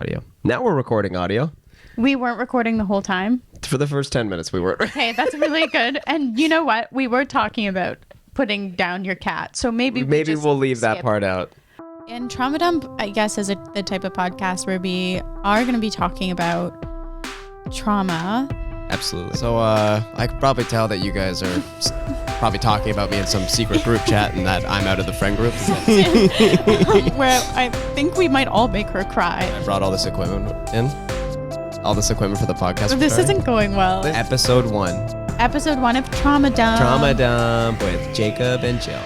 audio. Now we're recording audio. We weren't recording the whole time. For the first 10 minutes, we weren't. Okay, that's really good. And you know what? We were talking about putting down your cat. So maybe we'll leave that part out. And Trauma Dump, I guess, is the type of podcast where we are going to be talking about trauma. Absolutely. So I could probably tell that you guys are probably talking about me in some secret group chat and that I'm out of the friend group. Where I think we might all make her cry. I brought all this equipment in. All this equipment for the podcast. But this isn't going well. Episode 1. Episode 1 of Trauma Dump. Trauma Dump with Jacob and Jill.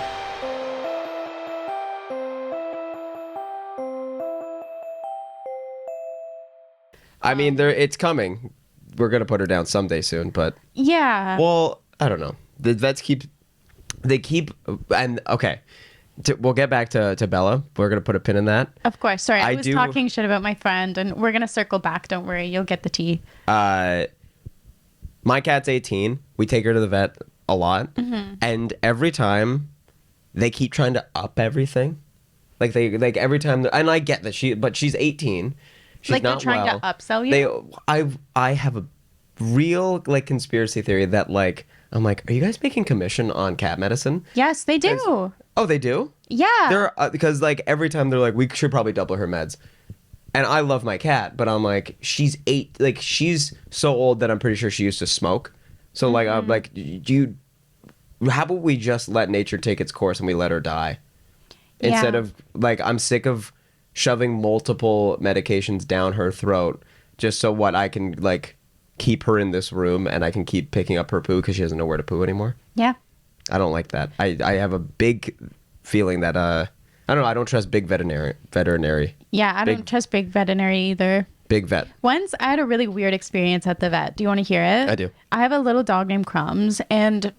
I mean, it's coming. We're going to put her down someday soon, but... Yeah. Well, I don't know. The vets okay. We'll get back to Bella. We're going to put a pin in that. Of course. Sorry, I was talking shit about my friend, and we're going to circle back. Don't worry. You'll get the tea. My cat's 18. We take her to the vet a lot. Mm-hmm. And every time, they keep trying to up everything. Like every time... And I get that she's 18. She's like not they're trying to upsell you? I have a real conspiracy theory that I'm like, are you guys making commission on cat medicine? Yes, they do. Oh, they do? Yeah. They're because every time they're like, we should probably double her meds. And I love my cat, but I'm like, she's 8, she's so old that I'm pretty sure she used to smoke. So I'm like, how about we just let nature take its course and we let her die? Instead of I'm sick of shoving multiple medications down her throat just so I can keep her in this room and I can keep picking up her poo because she doesn't know where to poo anymore. Yeah. I don't like that. I have a big feeling that I don't know, I don't trust big veterinary. Yeah, I don't trust big veterinary either. Big vet. Once I had a really weird experience at the vet. Do you want to hear it? I do. I have a little dog named Crumbs, and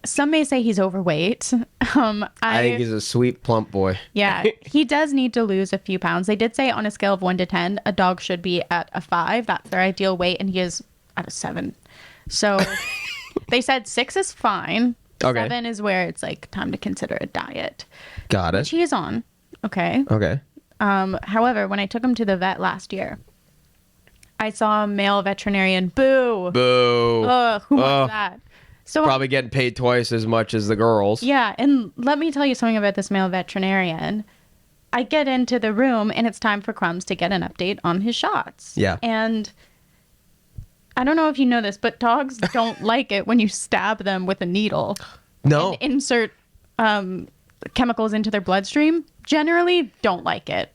some may say he's overweight. I think he's a sweet, plump boy. Yeah, he does need to lose a few pounds. They did say on a scale of 1 to 10, a dog should be at a 5. That's their ideal weight, and he is at a 7. So they said 6 is fine. Okay. 7 is where it's time to consider a diet. Got it. Which he is on. Okay. Okay. However, when I took him to the vet last year, I saw a male veterinarian. Boo. Boo. Who wants that? So probably getting paid twice as much as the girls. Yeah, and let me tell you something about this male veterinarian. I get into the room, and it's time for Crumbs to get an update on his shots. Yeah. And I don't know if you know this, but dogs don't like it when you stab them with a needle. No. And insert chemicals into their bloodstream. Generally, don't like it.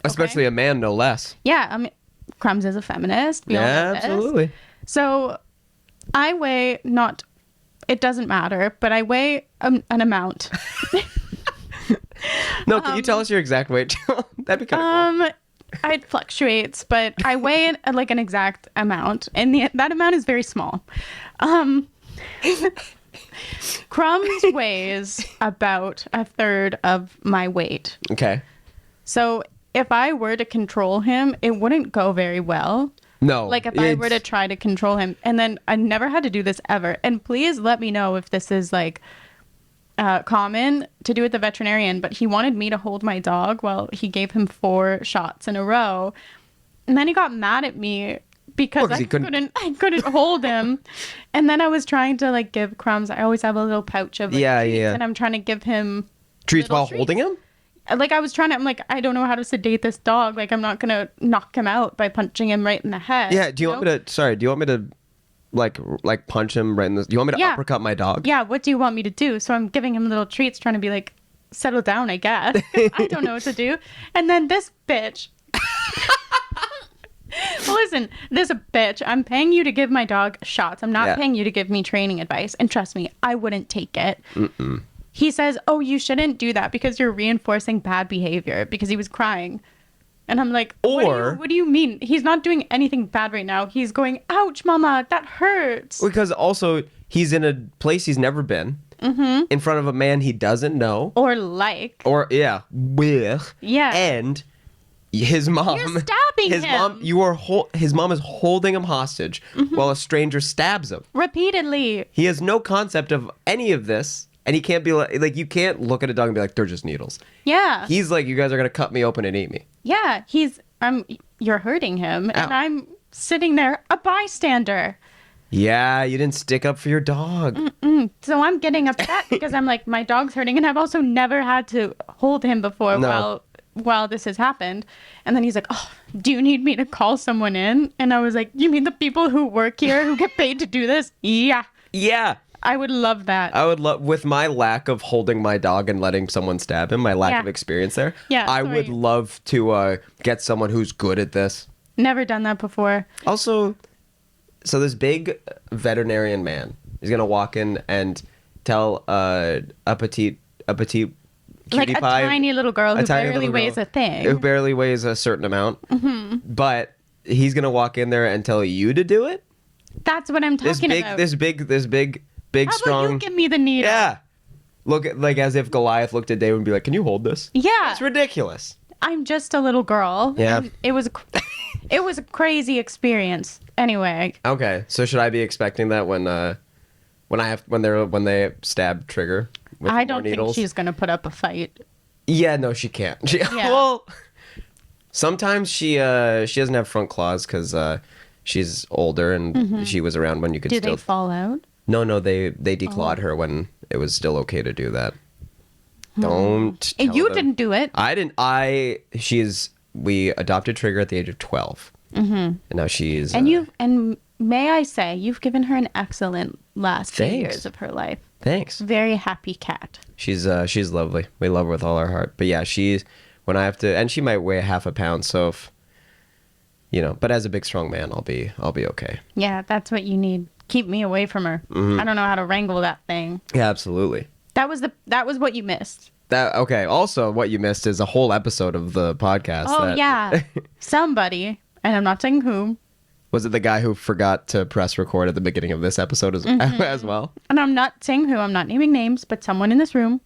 Especially a man, no less. Yeah, Crumbs is a feminist. We all know this. Absolutely. So I weigh it doesn't matter, but I weigh an amount. No, can you tell us your exact weight? That'd be kind of cool. It fluctuates, but I weigh it at an exact amount, and that amount is very small. Crumbs weighs about a third of my weight. Okay. So if I were to control him, it wouldn't go very well. No. If I were to try to control him, and then I never had to do this ever. And please let me know if this is common to do with the veterinarian, but he wanted me to hold my dog while he gave him 4 shots in a row. And then he got mad at me because I couldn't hold him. And then I was trying to give Crumbs. I always have a little pouch of treats, and I'm trying to give him treats while holding him? I was trying to, I don't know how to sedate this dog. I'm not going to knock him out by punching him right in the head. Yeah. Do you want me to punch him right in the, do you want me to uppercut my dog? Yeah. What do you want me to do? So I'm giving him little treats, trying to be settle down, I guess. I don't know what to do. And then this bitch. Well, listen, this bitch, I'm paying you to give my dog shots. I'm not paying you to give me training advice. And trust me, I wouldn't take it. Mm-mm. He says, oh, you shouldn't do that because you're reinforcing bad behavior because he was crying. And I'm like, what do you mean? He's not doing anything bad right now. He's going, ouch, mama, that hurts. Because also he's in a place he's never been. Mm-hmm. In front of a man he doesn't know. Or like. Or, yeah. Yeah. And his mom. You're stabbing him. His mom is holding him hostage while a stranger stabs him. Repeatedly. He has no concept of any of this. And he can't be you can't look at a dog and be like, they're just needles. Yeah. He's like, you guys are going to cut me open and eat me. Yeah. you're hurting him. Ow. And I'm sitting there, a bystander. Yeah, you didn't stick up for your dog. So I'm getting upset because I'm like, my dog's hurting. And I've also never had to hold him before No. while this has happened. And then he's like, oh, do you need me to call someone in? And I was like, you mean the people who work here who get paid to do this? Yeah. Yeah. I would love that. I would love, with my lack of holding my dog and letting someone stab him, my lack Yeah. of experience there, Yeah, I would sorry. love to get someone who's good at this. Never done that before. Also, so this big veterinarian man is going to walk in and tell a petite cutie Like a pie, tiny little girl who tiny barely little weighs girl a thing. who barely weighs a certain amount, but he's going to walk in there and tell you to do it? That's what I'm This talking big, about. this big, How strong... about you give me the needle? Yeah. Look at, like, as if Goliath looked at David and be like, can you hold this? Yeah. It's ridiculous. I'm just a little girl. Yeah. And it was a crazy experience. Anyway, Okay, so should I be expecting that when they stab Trigger with I more don't needles? think she's going to put up a fight. Yeah, no, she can't. Well, sometimes she doesn't have front claws because she's older and she was around when you could Do still. they fall out? No, they declawed her when it was still okay to do that. Don't. And tell you them. didn't do it. I didn't. We adopted Trigger at the age of 12, and now she's. And may I say, you've given her an excellent last few Thanks. years of her life. Thanks. Very happy cat. She's lovely. We love her with all our heart. But yeah, when I have to, and she might weigh half a pound. So if, but as a big strong man, I'll be okay. Yeah, that's what you need. Keep me away from her. Mm-hmm. I don't know how to wrangle that thing. Yeah, absolutely. That was what you missed. Okay. Also, what you missed is a whole episode of the podcast. Oh yeah, somebody, and I'm not saying who, Was it the guy who forgot to press record at the beginning of this episode as well? and I'm not saying who. I'm not naming names, but someone in this room,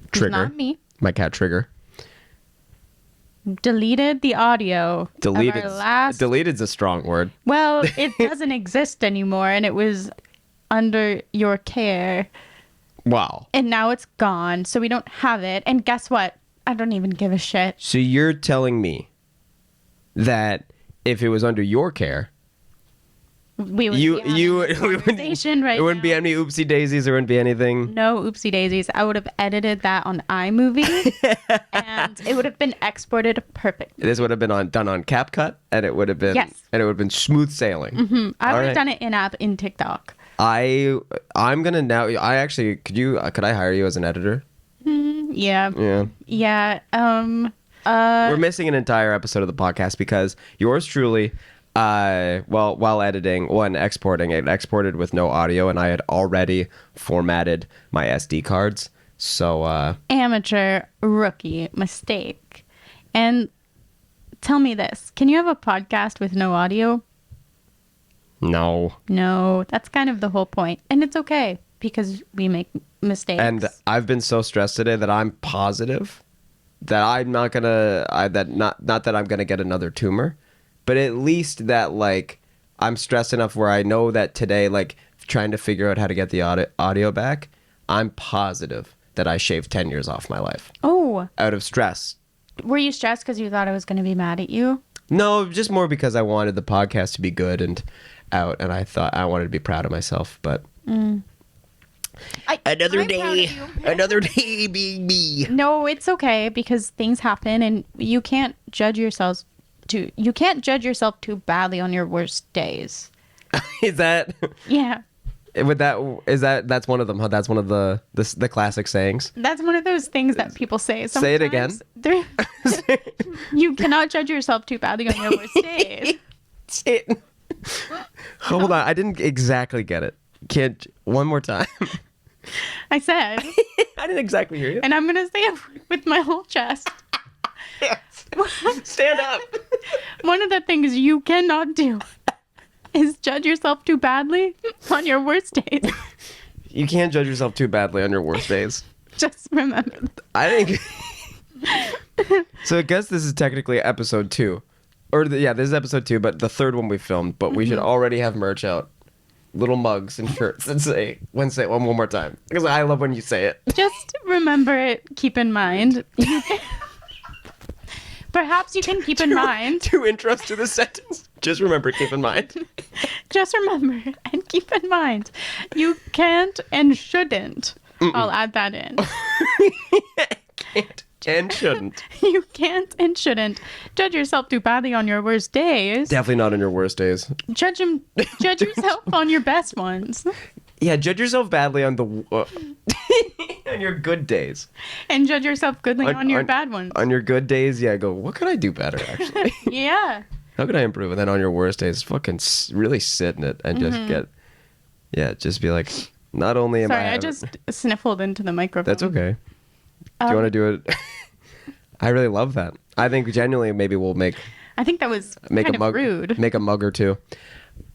who's Trigger. not me, My cat Trigger. deleted the audio Deleted. of our last. Deleted's a strong word. Well, it doesn't exist anymore, and it was under your care, Wow. and now it's gone, so we don't have it. And guess what? I don't even give a shit. So you're telling me that if it was under your care, We would you be you having this conversation right it wouldn't be now. any oopsie daisies. There wouldn't be anything. No oopsie daisies. I would have edited that on iMovie, and it would have been exported perfect. This would have been done on CapCut, and it would have been Yes. and it would have been smooth sailing. I would All have right. done it in app in TikTok. I'm gonna now. I actually could I hire you as an editor? Yeah. Yeah. Yeah. We're missing an entire episode of the podcast because yours truly, while editing, exporting, it exported with no audio, and I had already formatted my SD cards. So, Amateur rookie mistake. And tell me this: can you have a podcast with no audio? no. No, that's kind of the whole point, and it's okay because we make mistakes. And I've been so stressed today that I'm positive that I'm not gonna, not that I'm gonna get another tumor, but at least that like I'm stressed enough where I know that today, like trying to figure out how to get the audio back, I'm positive that I shaved 10 years off my life Oh, out of stress. were you stressed because you thought I was going to be mad at you? No, just more because I wanted the podcast to be good and out, and I thought I wanted to be proud of myself. But another I'm proud day, of you. another day being me. No, it's okay because things happen, and you can't judge yourself too badly on your worst days. Is that? Yeah, That's one of them? Huh? That's one of the classic sayings. that's one of those things that people say. Say it again. Sometimes you cannot judge yourself too badly on your worst days. Hold on, I didn't exactly get it. Can't one more time? I said, I didn't exactly hear you. and I'm gonna say it with my whole chest. Stand up. One of the things you cannot do is judge yourself too badly on your worst days. You can't judge yourself too badly on your worst days. Just remember. I think. So I guess this is technically episode 2, this is episode 2, but the third one we filmed. But we should already have merch out, little mugs and shirts, and say it one more time because I love when you say it. Just remember it. Keep in mind. Perhaps you can keep in mind. 2 intros to the sentence. Just remember, keep in mind. Just remember and keep in mind, you can't and shouldn't. I'll add that in. Can't and shouldn't. You can't and shouldn't judge yourself too badly on your worst days. Definitely not on your worst days. Judge yourself on your best ones. Yeah, judge yourself badly on the on your good days. And judge yourself goodly on your bad ones. On your good days, yeah, go, what could I do better, actually? Yeah. How could I improve? And then on your worst days, fucking really sit in it and just just be like, not only am Sorry, I just sniffled into the microphone. That's okay. Do you want to do it? I really love that. I think genuinely maybe we'll I think that was kind of rude. Make a mug or two.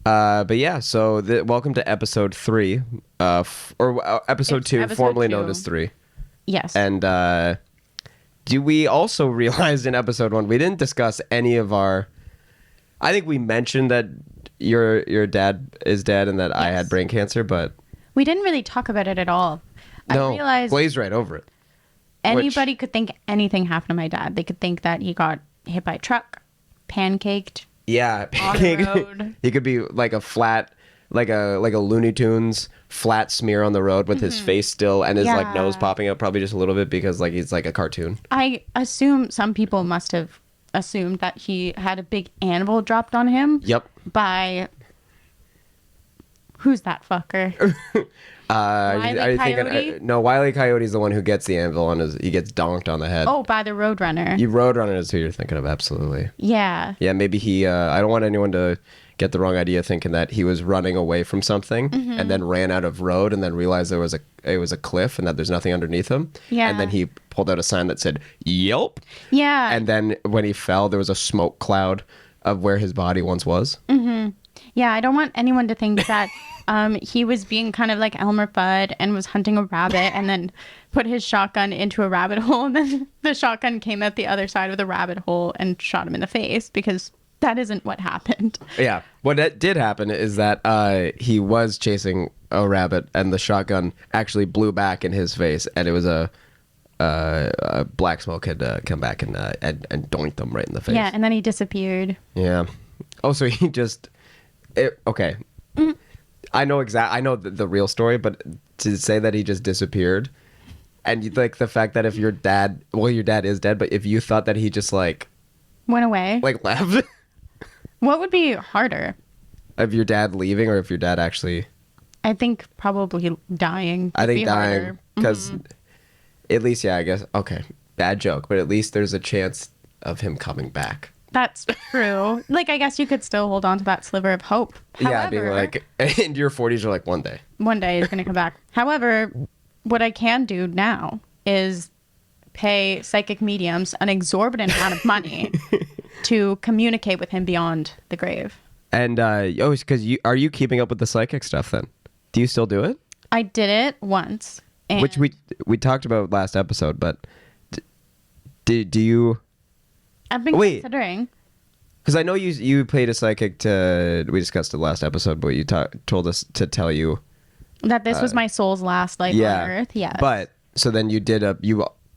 But yeah, so welcome to episode 3, or episode 2, episode formerly 2. known as 3. Yes. And do we also realize in episode 1 we didn't discuss any of our? I think we mentioned that your dad is dead and that I had brain cancer, but we didn't really talk about it at all. No, I realized glazed right over it. anybody could think anything happened to my dad. They could think that he got hit by a truck, pancaked. Yeah, On the road. He could be like a flat, like a Looney Tunes flat smear on the road with his face still and his like nose popping up, probably just a little bit because like he's like a cartoon. I assume some people must have assumed that he had a big anvil dropped on him. Yep. By who's that fucker? Wile E. Coyote? No, Wile E. Coyote's the one who gets the anvil on he gets donked on the head. Oh, by the Roadrunner. Roadrunner is who you're thinking of, absolutely. Yeah. Yeah, maybe he, I don't want anyone to get the wrong idea thinking that he was running away from something and then ran out of road and then realized it was a cliff and that there's nothing underneath him. Yeah. And then he pulled out a sign that said, "Yelp." Yeah. And then when he fell, there was a smoke cloud of where his body once was. Yeah, I don't want anyone to think that he was being kind of like Elmer Fudd and was hunting a rabbit and then put his shotgun into a rabbit hole and then the shotgun came out the other side of the rabbit hole and shot him in the face, because that isn't what happened. Yeah. What did happen is that he was chasing a rabbit and the shotgun actually blew back in his face and it was a black smoke had come back and doinked him right in the face. Yeah, and then he disappeared. Yeah. Oh, so he just... okay. I know the real story, but to say that he just disappeared, and like the fact that if your dad is dead, but if you thought that he just like went away, like left, what would be harder? Of your dad leaving, or if your dad actually? I think probably dying. I think dying, because at least, yeah, I guess. Okay, bad joke, but at least there's a chance of him coming back. That's true. Like, I guess you could still hold on to that sliver of hope. Yeah, being like, into your 40s, you're like, one day he's going to come back. However, what I can do now is pay psychic mediums an exorbitant amount of money to communicate with him beyond the grave. And, because are you keeping up with the psychic stuff then? Do you still do it? I did it once. And which we talked about last episode, but do you... I've been considering. Because I know you played a psychic we discussed it last episode, but you told us to tell you that this was my soul's last life on Earth. Yes. But so then you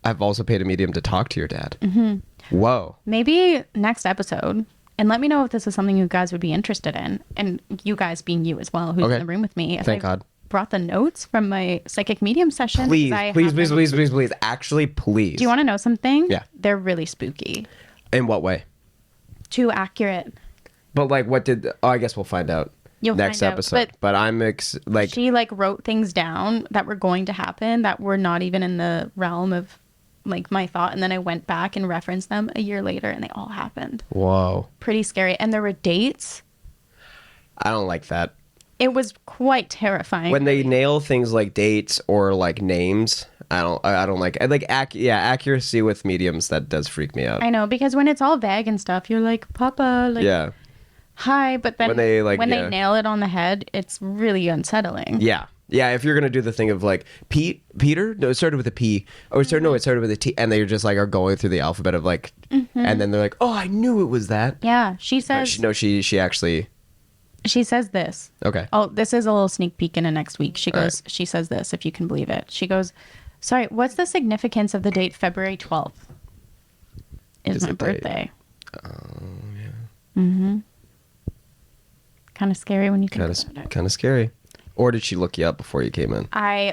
have also paid a medium to talk to your dad. Mm-hmm. Whoa. Maybe next episode, and let me know if this is something you guys would be interested in, and you guys being you as well, who's in the room with me. Thank God. Brought the notes from my psychic medium session. Please. Actually, please. Do you want to know something? Yeah. They're really spooky. In what way? Too accurate. But like, what did? Oh, I guess we'll find out next episode. But I'm she like wrote things down that were going to happen that were not even in the realm of like my thought, and then I went back and referenced them a year later, and they all happened. Whoa. Pretty scary, and there were dates. I don't like that. It was quite terrifying. When they nail things like dates or like names, I don't like accuracy with mediums. That does freak me out. I know, because when it's all vague and stuff, you're like, Papa, like, hi, but then when they nail it on the head, it's really unsettling. Yeah. If you're gonna do the thing of like Peter, no, it started with a P, or it started with a T, and they just like are going through the alphabet of like, and then they're like, oh, I knew it was that. Yeah, she says. She actually. She says this. Okay. Oh, this is a little sneak peek into next week. She goes. She says this, if you can believe it. She goes, sorry, what's the significance of the date February 12th? is my the day. birthday. Oh, yeah. Mm-hmm. Kind of scary when you think Kind about it. of scary. Or did she look you up before you came in?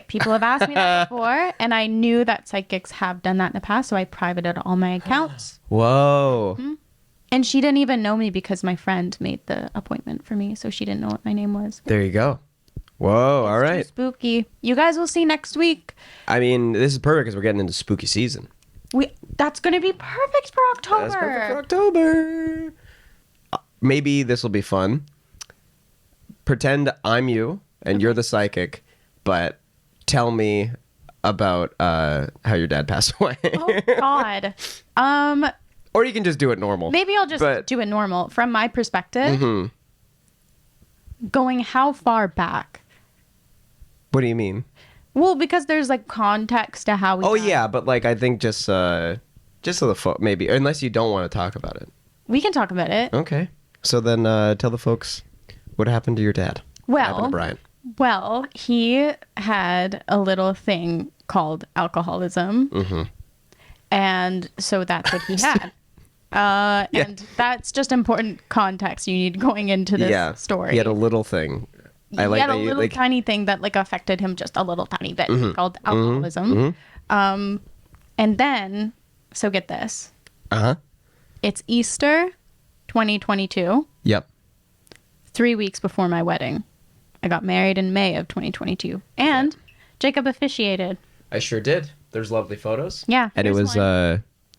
People have asked me that before, and I knew that psychics have done that in the past, so I privated all my accounts. Whoa. Mm-hmm. And she didn't even know me because my friend made the appointment for me, so she didn't know what my name was. There you go. Whoa, all It's too right. spooky. You guys will see next week. I mean, this is perfect because we're getting into spooky season. That's going to be perfect for October. That's perfect for October. Maybe this will be fun. Pretend I'm you and you're the psychic, but tell me about how your dad passed away. Oh, God. Or you can just do it normal. Maybe I'll just do it normal. From my perspective, going how far back? What do you mean? Well, because there's like context to how we Oh, died. yeah, but like I think just so the maybe, unless you don't want to talk about it. We can talk about it. Okay. So then tell the folks what happened to your dad. What happened to Brian? Well, he had a little thing called alcoholism. Mm-hmm. And so that's what he had. And that's just important context you need going into this story. He had a little thing. He had a little tiny thing that like affected him just a little tiny bit called alcoholism. And then, so get this. Uh-huh. It's Easter 2022. Yep. 3 weeks before my wedding. I got married in May of 2022. And Jacob officiated. I sure did. There's lovely photos. Yeah. And it was,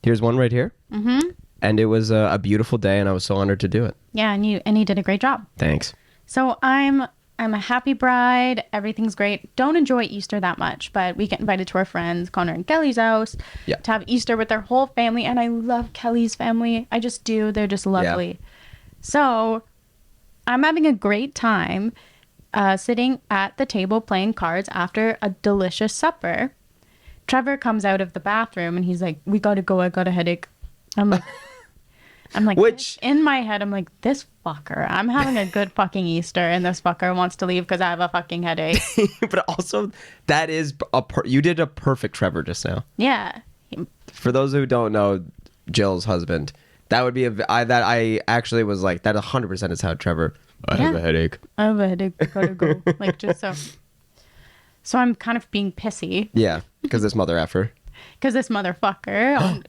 here's one right here. Mm-hmm. And it was a beautiful day, and I was so honored to do it. Yeah, and he did a great job. Thanks. So I'm a happy bride. Everything's great. Don't enjoy Easter that much, but we get invited to our friends, Connor and Kelly's house, to have Easter with their whole family. And I love Kelly's family. I just do. They're just lovely. Yeah. So I'm having a great time sitting at the table playing cards after a delicious supper. Trevor comes out of the bathroom and he's like, "We gotta go. I got a headache." I'm like, which in my head, I'm like, this fucker. I'm having a good fucking Easter, and this fucker wants to leave because I have a fucking headache. But also, that is you did a perfect Trevor just now. Yeah. For those who don't know, Jill's husband, that would be that I actually was like, that 100% is how Trevor. I have a headache. I have a headache. Gotta go. Like just so. So I'm kind of being pissy. Yeah, because this mother effer. Because this motherfucker.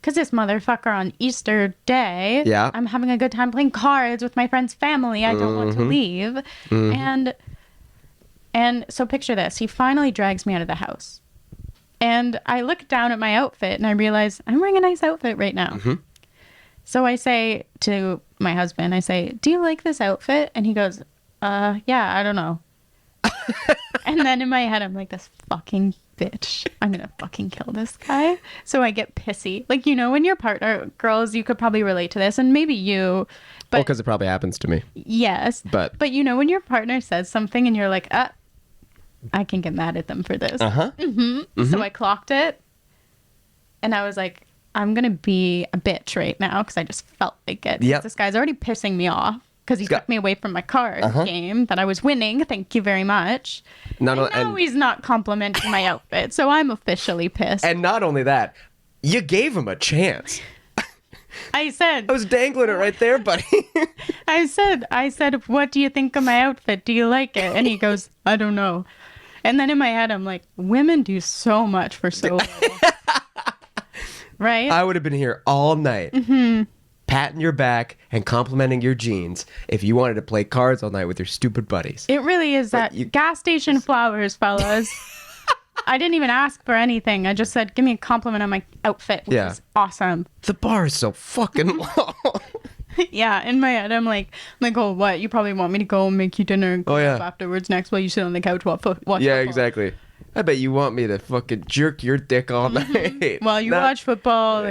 Because this motherfucker on Easter Day, I'm having a good time playing cards with my friend's family. I don't want to leave. And so picture this. He finally drags me out of the house. And I look down at my outfit and I realize I'm wearing a nice outfit right now. So I say to my husband, I say, "Do you like this outfit?" And he goes, "Yeah, I don't know." And then in my head, I'm like, this fucking bitch. I'm going to fucking kill this guy. So I get pissy. Like, you know, when your partner, girls, you could probably relate to this, and maybe you. But Well, because it probably happens to me. Yes. But you know, when your partner says something and you're like, I can get mad at them for this. So I clocked it. And I was like, I'm going to be a bitch right now because I just felt like it. Yep. This guy's already pissing me off. Because he took me away from my card game that I was winning. Thank you very much. And he's not complimenting my outfit. So I'm officially pissed. And not only that, you gave him a chance. I said... I was dangling it right there, buddy. I said, "What do you think of my outfit? Do you like it?" And he goes, "I don't know." And then in my head, I'm like, women do so much for so little. Right? I would have been here all night. Patting your back and complimenting your jeans if you wanted to play cards all night with your stupid buddies. It really is that gas station flowers, fellas. I didn't even ask for anything. I just said, give me a compliment on my outfit, which is awesome. The bar is so fucking long. Yeah, in my head, I'm like, oh, what? You probably want me to go and make you dinner and go up afterwards next while you sit on the couch watch football. Yeah, exactly. I bet you want me to fucking jerk your dick all night. While you watch football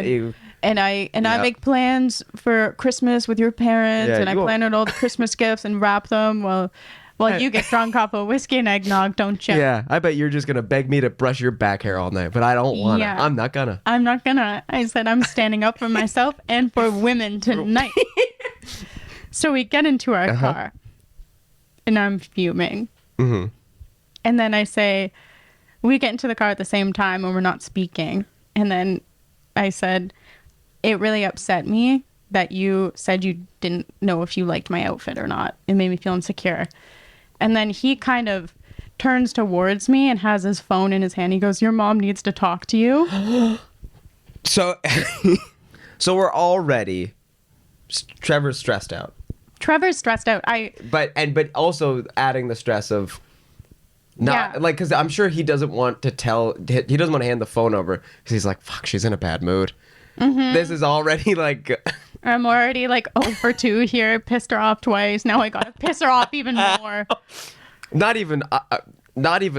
and I make plans for Christmas with your parents, and I plan out all the Christmas gifts and wrap them while you get drunk off of whiskey and eggnog, don't you? Yeah, I bet you're just gonna beg me to brush your back hair all night, but I don't want to. I'm not gonna. I said I'm standing up for myself and for women tonight. So we get into our car, and I'm fuming. And then I say, we get into the car at the same time, and we're not speaking. And then I said, it really upset me that you said you didn't know if you liked my outfit or not. It made me feel insecure. And then he kind of turns towards me and has his phone in his hand. He goes, your mom needs to talk to you. So, so we're already, Trevor's stressed out. Trevor's stressed out. But also adding the stress of not like, because I'm sure he doesn't want to he doesn't want to hand the phone over because he's like, fuck, she's in a bad mood. This is already like I'm already like 0 for 2 here, pissed her off twice. Now I gotta piss her off even more. Not even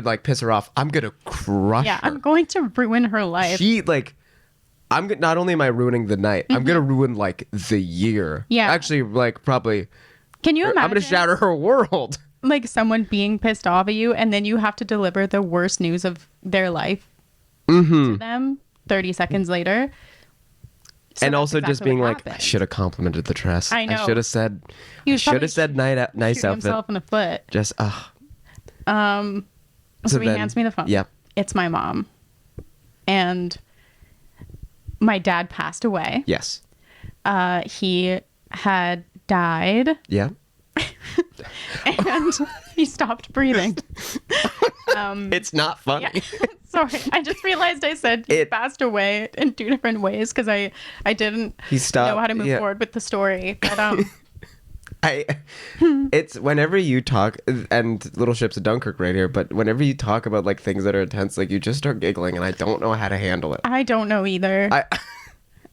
like piss her off. I'm gonna crush her. I'm going to ruin her life. She like, not only am I ruining the night, I'm gonna ruin like the year. Yeah. Actually, like probably. Can you imagine? I'm gonna shatter her world. Like someone being pissed off at you, and then you have to deliver the worst news of their life to them 30 seconds later. So and also exactly just being what like, happened. I should have complimented the dress. I know. I should have said. He was Should have said nice shooting outfit. himself in the foot. Just So he then- hands me the phone. Yep. It's my mom, and my dad passed away. Yes. He had died. Yeah. And he stopped breathing. It's not funny. Yeah. Sorry, I just realized I said he passed away in 2 different ways because I didn't know how to move forward with the story. But it's whenever you talk, and Little Ship's of Dunkirk right here, but whenever you talk about like things that are intense, like you just start giggling, and I don't know how to handle it. I don't know either.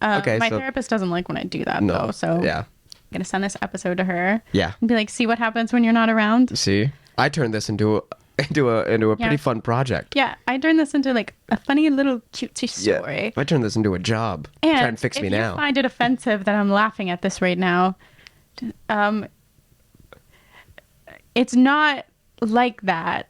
Okay, my so therapist doesn't like when I do that though, so yeah, I'm gonna send this episode to her. Yeah. And be like, see what happens when you're not around. See, I turned this into a pretty fun project. Yeah, I turned this into like a funny little cutesy story. I turned this into a job. And Try and fix me now. If you find it offensive that I'm laughing at this right now, it's not like that.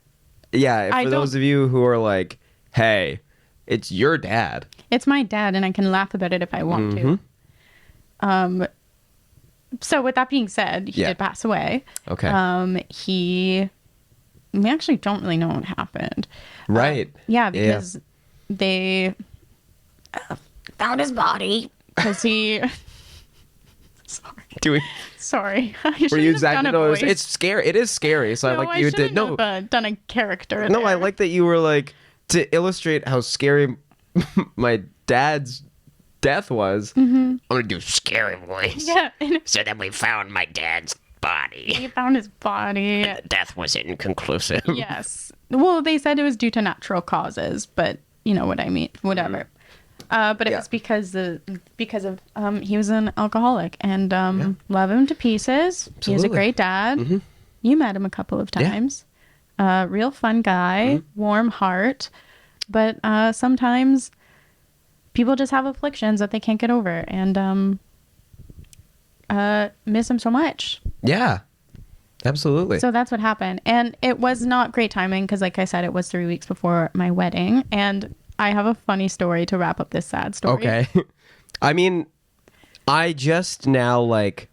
Yeah, for those of you who are like, hey, it's your dad. It's my dad, and I can laugh about it if I want to. So with that being said, he did pass away. Okay. We actually don't really know what happened. Right. Yeah, because they found his body because he. Sorry. Were you exactly? No, it's scary. It is scary. So no, I like you did. No, done a character. No, there. I like that you were like, to illustrate how scary my dad's death was. I'm gonna do scary voice. Yeah. So then we found my dad's body. He found his body. The death was inconclusive. Yes. Well, they said it was due to natural causes, but you know what I mean. Whatever. But it was because of he was an alcoholic, and love him to pieces. Absolutely. He's a great dad. You met him a couple of times. Real fun guy, warm heart, but sometimes people just have afflictions that they can't get over, and miss him so much. Yeah, absolutely. So that's what happened, and it was not great timing because, like I said, it was 3 weeks before my wedding, and I have a funny story to wrap up this sad story. Okay. I mean, I just now like,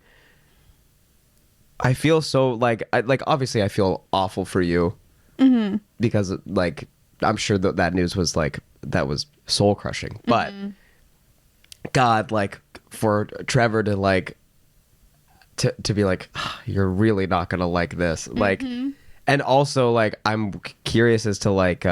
I feel so like, obviously I feel awful for you because like, I'm sure that news was like, that was soul crushing, but God, like for Trevor to like, to be like, oh, you're really not going to like this. Like, and also like, I'm curious as to like,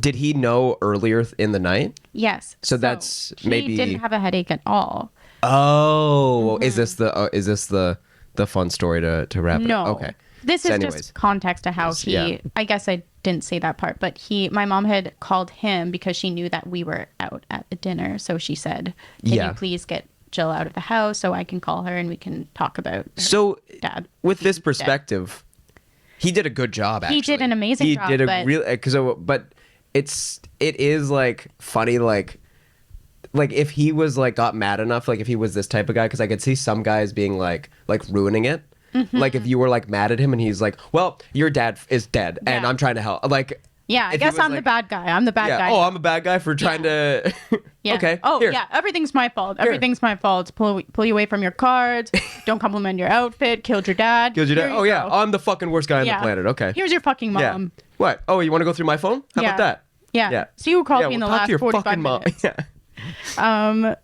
did he know earlier in the night? Yes. So that's maybe he didn't have a headache at all. Oh, is this the fun story to wrap it No. up? Okay. This So is anyways. just context to how he. Yeah. I guess I didn't say that part, but my mom had called him because she knew that we were out at a dinner. So she said, "Can you please get Jill out of the house so I can call her and we can talk about her dad." With this perspective, he did a good job. Actually, He did an amazing job. He did a real but it is like funny like if he was like got mad enough, like if he was this type of guy, because I could see some guys being like ruining it. Like if you were like mad at him and he's like, well, your dad is dead and I'm trying to help. Like, yeah, I if he guess was I'm like- the bad guy. I'm the bad guy. Oh, I'm a bad guy for trying to. Yeah. Okay. Oh, here. yeah. Everything's my fault. Everything's my fault. Pull you away from your cards. Don't compliment your outfit. Killed your dad. Killed your dad. Here Oh you yeah, go. I'm the fucking worst guy on the planet. Okay. Here's your fucking Yeah. mom. What? Oh, you want to go through my phone? How about that? Yeah. Yeah. See who called Yeah, me in the well, talk last to your 45 fucking mom. minutes. Yeah.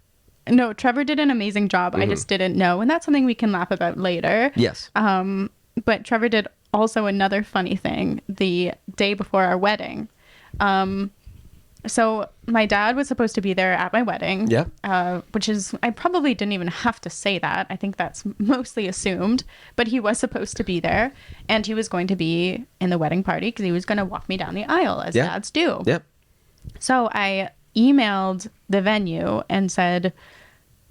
No, Trevor did an amazing job. I just didn't know. And that's something we can laugh about later. Yes. But Trevor did also another funny thing the day before our wedding. So my dad was supposed to be there at my wedding. Yeah. Which is, I probably didn't even have to say that. I think that's mostly assumed. But he was supposed to be there. And he was going to be in the wedding party because he was going to walk me down the aisle, as dads do. Yep. So I emailed the venue and said,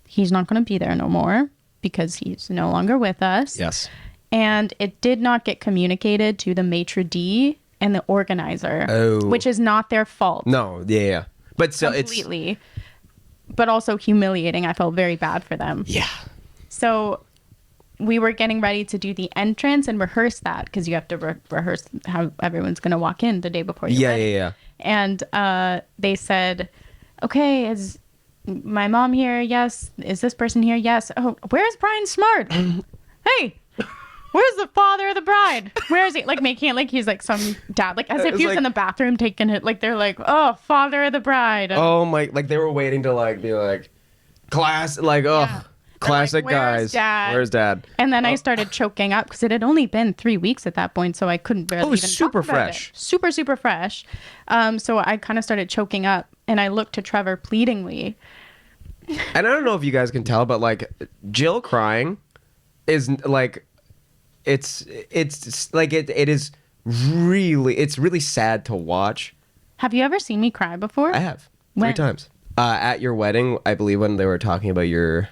he's not going to be there no more because he's no longer with us. Yes. And it did not get communicated to the maitre d' and the organizer, which is not their fault. No, yeah. But still, completely. But also humiliating. I felt very bad for them. Yeah. So we were getting ready to do the entrance and rehearse that because you have to rehearse how everyone's going to walk in the day before your wedding. Yeah. And they said, okay, is my mom here? Yes. Is this person here? Yes. Oh, where's Brian Smart? Hey, where's the father of the bride? Where is he? Like making it like he's like some dad, like as if he was in the bathroom taking it. Like they're like, oh, father of the bride. Oh my, like they were waiting to like be like, class, like, classic like, guys. Dad? Where's dad? And then I started choking up because it had only been 3 weeks at that point, so I couldn't barely even super talk about fresh. it. Super, super fresh. So I kind of started choking up, and I looked to Trevor pleadingly. And I don't know if you guys can tell, but like Jill crying is like, it's like it is really, it's really sad to watch. Have you ever seen me cry before? I have When? 3 times. At your wedding, I believe when they were talking about your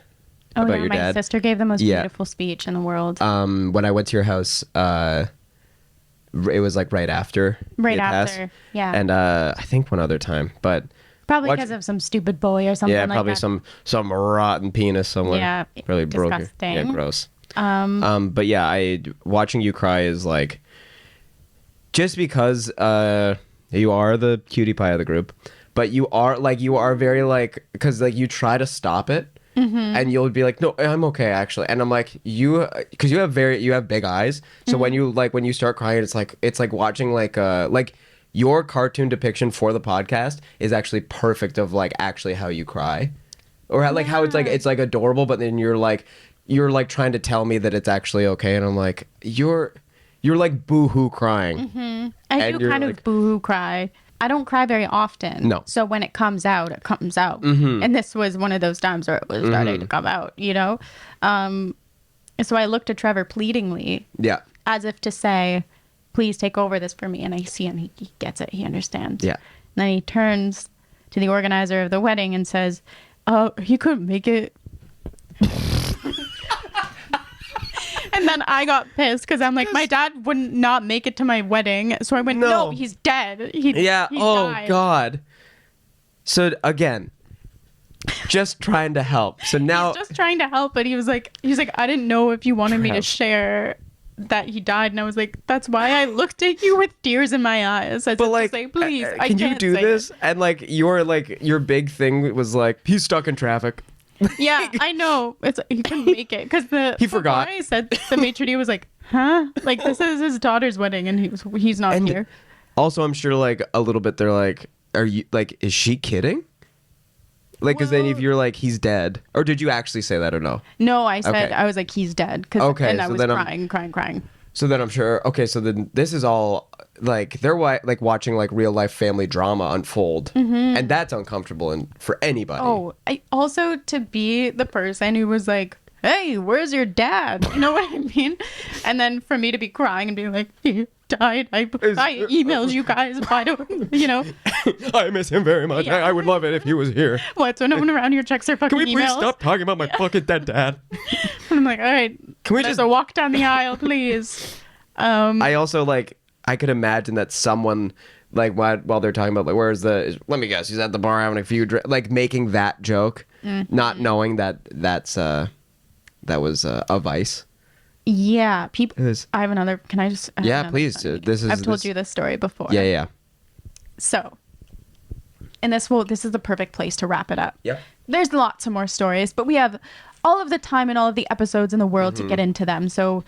my dad. sister gave the most beautiful speech in the world. When I went to your house, it was like right after. Right he had after, passed. yeah. And I think one other time, but Probably because of some stupid boy or something yeah, like probably that. some rotten penis somewhere. Yeah, really broke your, disgusting. yeah, gross. But yeah, watching you cry is like, just because you are the cutie pie of the group, but you are very like, because like you try to stop it. Mm-hmm. And you'll be like, no, I'm okay actually, and I'm like, because you have big eyes, so Mm-hmm. when you start crying, it's like watching like your cartoon depiction for the podcast is actually perfect of like actually how you cry, or like how it's like adorable, but then you're like trying to tell me that it's actually okay, and I'm like, you're like boo-hoo crying. Mm-hmm. I do kind like, of boo-hoo cry. I don't cry very often. No. So when it comes out, it comes out. Mm-hmm. And this was one of those times where it was starting to come out, you know? So I looked at Trevor pleadingly. Yeah. As if to say, please take over this for me. And I see him. He gets it. He understands. Yeah. And then he turns to the organizer of the wedding and says, he couldn't make it. And then I got pissed because I'm like, my dad would not make it to my wedding. So I went, no, he's dead. He died. God. So again, just trying to help. So now He's just trying to help, but he's like, I didn't know if you wanted me to share that he died. And I was like, that's why I looked at you with tears in my eyes. As but if like, to say, please, I can you can't do say this? it. And like your big thing was like, he's stuck in traffic. Yeah, I know. He couldn't make it because He forgot. I said the maitre d' was like, huh? Like, this is his daughter's wedding, and he's not here. Also, I'm sure like a little bit they're like, are you like, is she kidding? Like, because then if you're like, he's dead, or did you actually say that or no? No, I said Okay. I was like, he's dead. And I was crying. So then I'm sure. Okay, so then this is all like they're like watching like real life family drama unfold, and that's uncomfortable and for anybody. Oh, I also to be the person who was like, hey, where's your dad? You know what I mean? And then for me to be crying and being like, he died. I emailed you guys. Why don't you know? I miss him very much. Yeah. I would love it if he was here. What? So no one around here checks their fucking Can we please emails? stop talking about my fucking dead dad? And I'm like, all right. Can we there's just a walk down the aisle, please? I also like I could imagine that someone like while they're talking about like let me guess, he's at the bar having a few like making that joke, not knowing that that was a vice. Yeah, people. It is. I have another. Can I just? Yeah, please. I've told you this story before. Yeah. So, and this is the perfect place to wrap it up. Yep. There's lots of more stories, but we have all of the time and all of the episodes in the world to get into them. So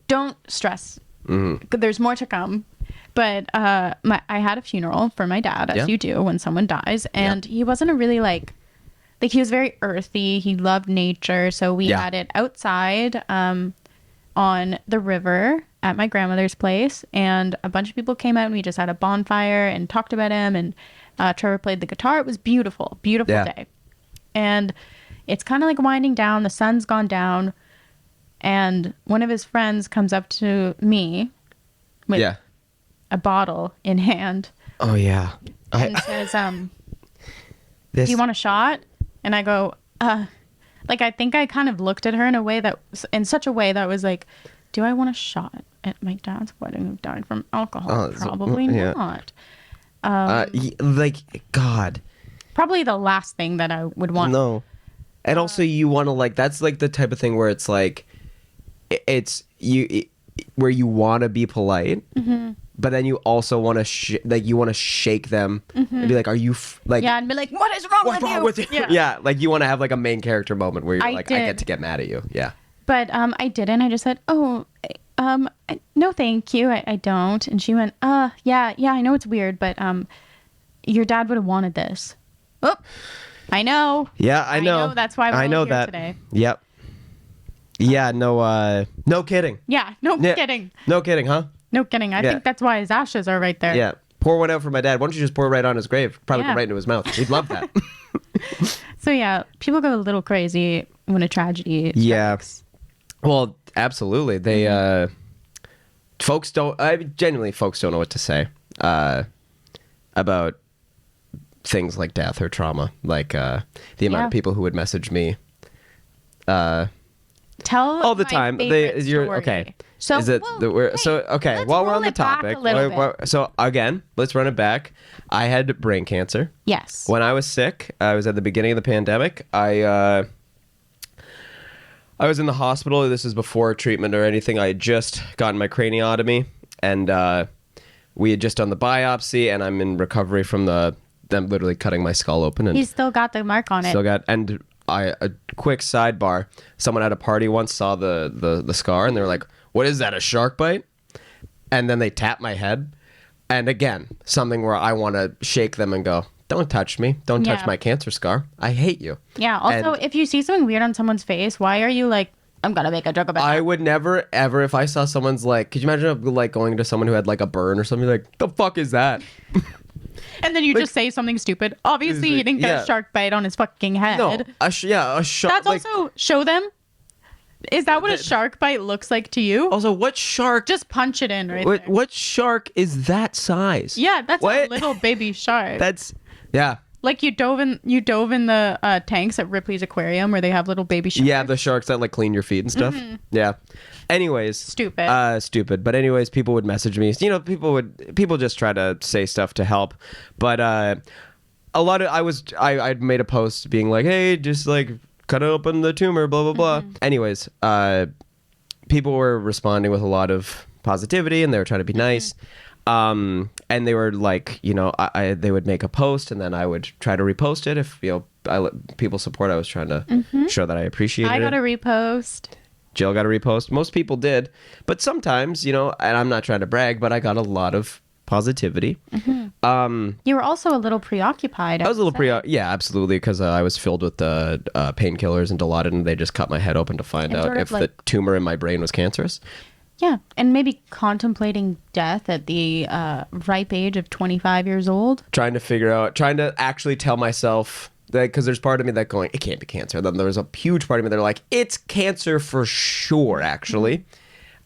don't stress. There's more to come. But I had a funeral for my dad, as you do when someone dies, and he wasn't a really like like he was very earthy. He loved nature. So we Yeah. had it outside on the river at my grandmother's place. And a bunch of people came out and we just had a bonfire and talked about him. And Trevor played the guitar. It was beautiful, beautiful Yeah. day. And it's kind of like winding down. The sun's gone down. And one of his friends comes up to me with Yeah. a bottle in hand Oh yeah. and says, This. do you want a shot? And I go, like, I think I kind of looked at her in such a way that was like, do I want a shot at my dad's wedding who died from alcohol? Oh, so- Probably yeah. not. Like God. Probably the last thing that I would want. No. And also you want to like that's like the type of thing where it's like it's where you want to be polite, but then you also want to like you want to shake them and be like, "Are you like Yeah, and be like, what is wrong what's with wrong you? with you?" Yeah, like you want to have like a main character moment where you're I like, "I did. get to get mad at you." Yeah. But I didn't. I just said, oh, no, thank you. I don't. And she went, yeah, I know it's weird, but your dad would have wanted this. Oh, I know. Yeah, I know. That's why we're I all know here that. today. Yep. Yeah, no kidding. Yeah, no Yeah. kidding. No kidding, huh? No kidding. I Yeah. think that's why his ashes are right there. Yeah. Pour one out for my dad. Why don't you just pour it right on his grave? Probably Yeah. go right into his mouth. He'd love that. So yeah, people go a little crazy when a tragedy Yeah. strikes. Well, absolutely. They folks don't genuinely folks don't know what to say about things like death or trauma. Like the amount Yeah. of people who would message me Tell all the my time. favorite You're story. okay. So Is it well, that we're wait, so okay? let's While we're roll on the it back a topic, little bit. so again, let's run it back. I had brain cancer. Yes. When I was sick, I was at the beginning of the pandemic. I was in the hospital. This is before treatment or anything. I had just gotten my craniotomy, and we had just done the biopsy, and I'm in recovery from them literally cutting my skull open. And He's still got the mark on it. still got. And a quick sidebar: someone at a party once saw the scar, and they were like, "What is that? A shark bite?" And then they tapped my head, and again, something where I want to shake them and go, "Don't touch me! Don't touch Yeah. my cancer scar! I hate you!" Yeah. Also, And- if you see something weird on someone's face, why are you like, I'm gonna make a joke about I that? would never ever if I saw someone's like, could you imagine like going to someone who had like a burn or something like, the fuck is that? And then you just say something stupid. Obviously, he didn't get Yeah. a shark bite on his fucking head. No, a shark. That's like, also show them. Is that what a shark bite looks like to you? also what shark? Just punch it in right what, there. what shark is that size? Yeah, that's a What? little baby shark. That's yeah. Like you dove in the tanks at Ripley's Aquarium where they have little baby sharks. Yeah, the sharks that like clean your feet and stuff. Yeah. Anyways, Stupid. stupid. But anyways, people would message me. You know, people just try to say stuff to help. But a lot of I'd made a post being like, hey, just like cut open the tumor, blah blah blah. Anyways, people were responding with a lot of positivity and they were trying to be nice. And they were like, you know, they would make a post and then I would try to repost it if, you know, I let people support. I was trying to show that I appreciated I it. got a repost. Jill got a repost. Most people did. But sometimes, you know, and I'm not trying to brag, but I got a lot of positivity. You were also a little preoccupied. I was a little would say. yeah, absolutely, because I was filled with painkillers and Dilaudid, and they just cut my head open to find And out sort of if the like- tumor in my brain was cancerous. Yeah, and maybe contemplating death at the ripe age of 25 years old. Trying to actually tell myself that, because there's part of me that going, it can't be cancer. Then there's a huge part of me that are like, it's cancer for sure, actually.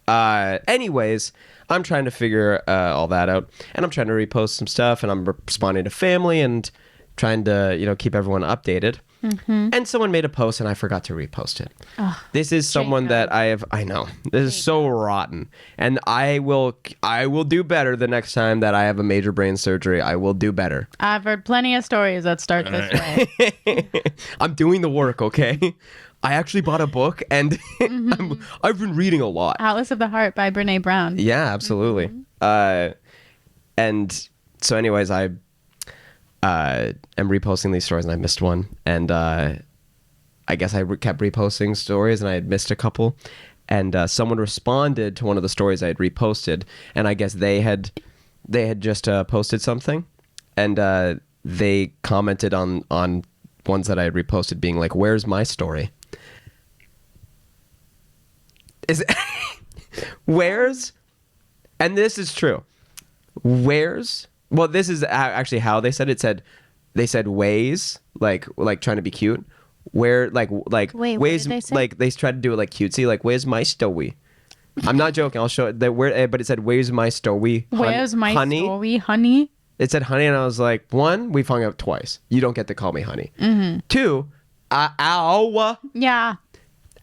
Anyways, I'm trying to figure all that out, and I'm trying to repost some stuff, and I'm responding to family and trying to, you know, keep everyone updated. And someone made a post and I forgot to repost it. This is someone that I know. This is so rotten. And I will do better the next time that I have a major brain surgery. I will do better. I've heard plenty of stories that start this way. I'm doing the work, okay? I actually bought a book and I've been reading a lot. Atlas of the Heart by Brene Brown. Yeah, absolutely. And so anyways, I am reposting these stories and I missed one. And I guess I kept reposting stories and I had missed a couple. And someone responded to one of the stories I had reposted. And I guess they had just posted something. And they commented on ones that I had reposted being like, "Where's my story?" Is where's, and this is true. Where's, well, this is actually how they said it. They said ways, like trying to be cute. Where like Wait, what ways, did they say? like they tried to do it like cutesy, like where's my story? I'm not joking. I'll show it. But it said where's my story? Where's my honey? story, honey? It said honey, and I was like, one, we've hung out twice. You don't get to call me honey. Mm-hmm. Two, ow, Yeah.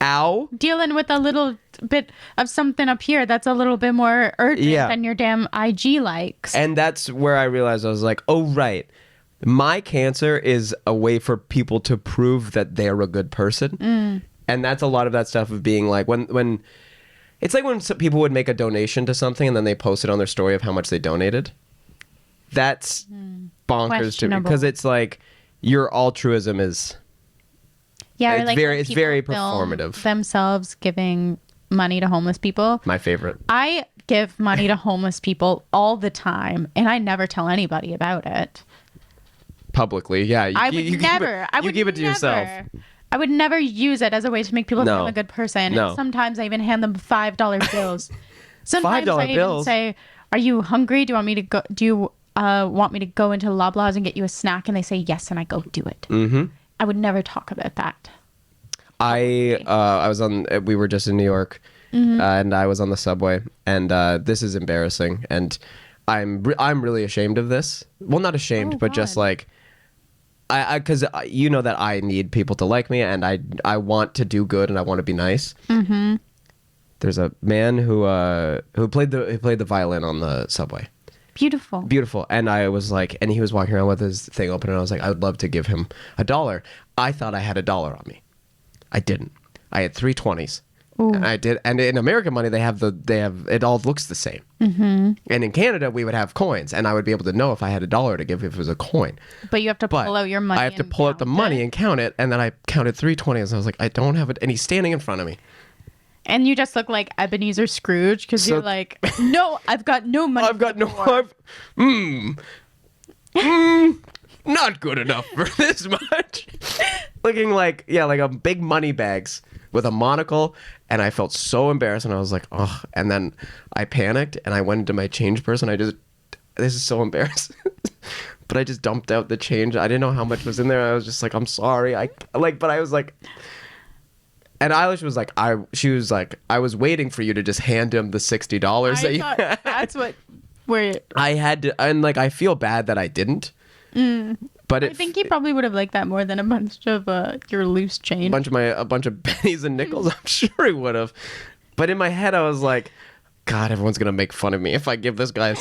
ow. Dealing with a little bit of something up here that's a little bit more urgent Yeah. than your damn IG likes. And that's where I realized I was like, oh, right. My cancer is a way for people to prove that they're a good person. And that's a lot of that stuff of being like, when it's like when some people would make a donation to something and then they post it on their story of how much they donated. That's bonkers to me, Questionable. because it's like your altruism is, Yeah, or it's like very- when it's people very film performative. Themselves giving money to homeless people. my favorite. I give money to homeless people all the time, and I never tell anybody about it. Publicly, yeah. I would never. You keep it to yourself. I would never use it as a way to make people think No. I'm a good person. No. And sometimes I even hand them $5 bills. Sometimes $5 I even bills? say, "Are you hungry? Do you want me to go? Do you want me to go into Loblaws and get you a snack?" And they say yes, and I go do it. Mm-hmm. I would never talk about that. I was on. We were just in New York, and I was on the subway, and this is embarrassing, and I'm really ashamed of this. Well, not ashamed, Oh, but just God. like because you know that I need people to like me, and I want to do good, and I want to be nice. Mm-hmm. There's a man who played the violin on the subway. Beautiful. Beautiful. And I was like, and he was walking around with his thing open, and I was like, I would love to give him $1. I thought I had $1 on me. I didn't. I had 3 20s. Ooh. And I did. And in American money, they have it all looks the same. Mm-hmm. And in Canada, we would have coins, and I would be able to know if I had $1 to give if it was a coin. But you have to But pull out your money. I have to and pull out the count money it. and count it, and then I counted 3 20s, and I was like, I don't have it. And he's standing in front of me. And you just look like Ebenezer Scrooge because So- you're like, no, I've got no money. I've got no. Not good enough for this much. Looking like a big money bags with a monocle, and I felt so embarrassed, and I was like, oh. And then I panicked, and I went into my change purse, and this is so embarrassing. But I just dumped out the change. I didn't know how much was in there. I was just like, I'm sorry. But I was like. And Eilish was like, I was waiting for you to just hand him the $60 that I you thought had. that's what where I had to, and like I feel bad that I didn't. But I think he probably would have liked that more than a bunch of your loose change. a bunch of pennies and nickels. I'm sure he would have. But in my head, I was like, God, everyone's gonna make fun of me if I give this guy a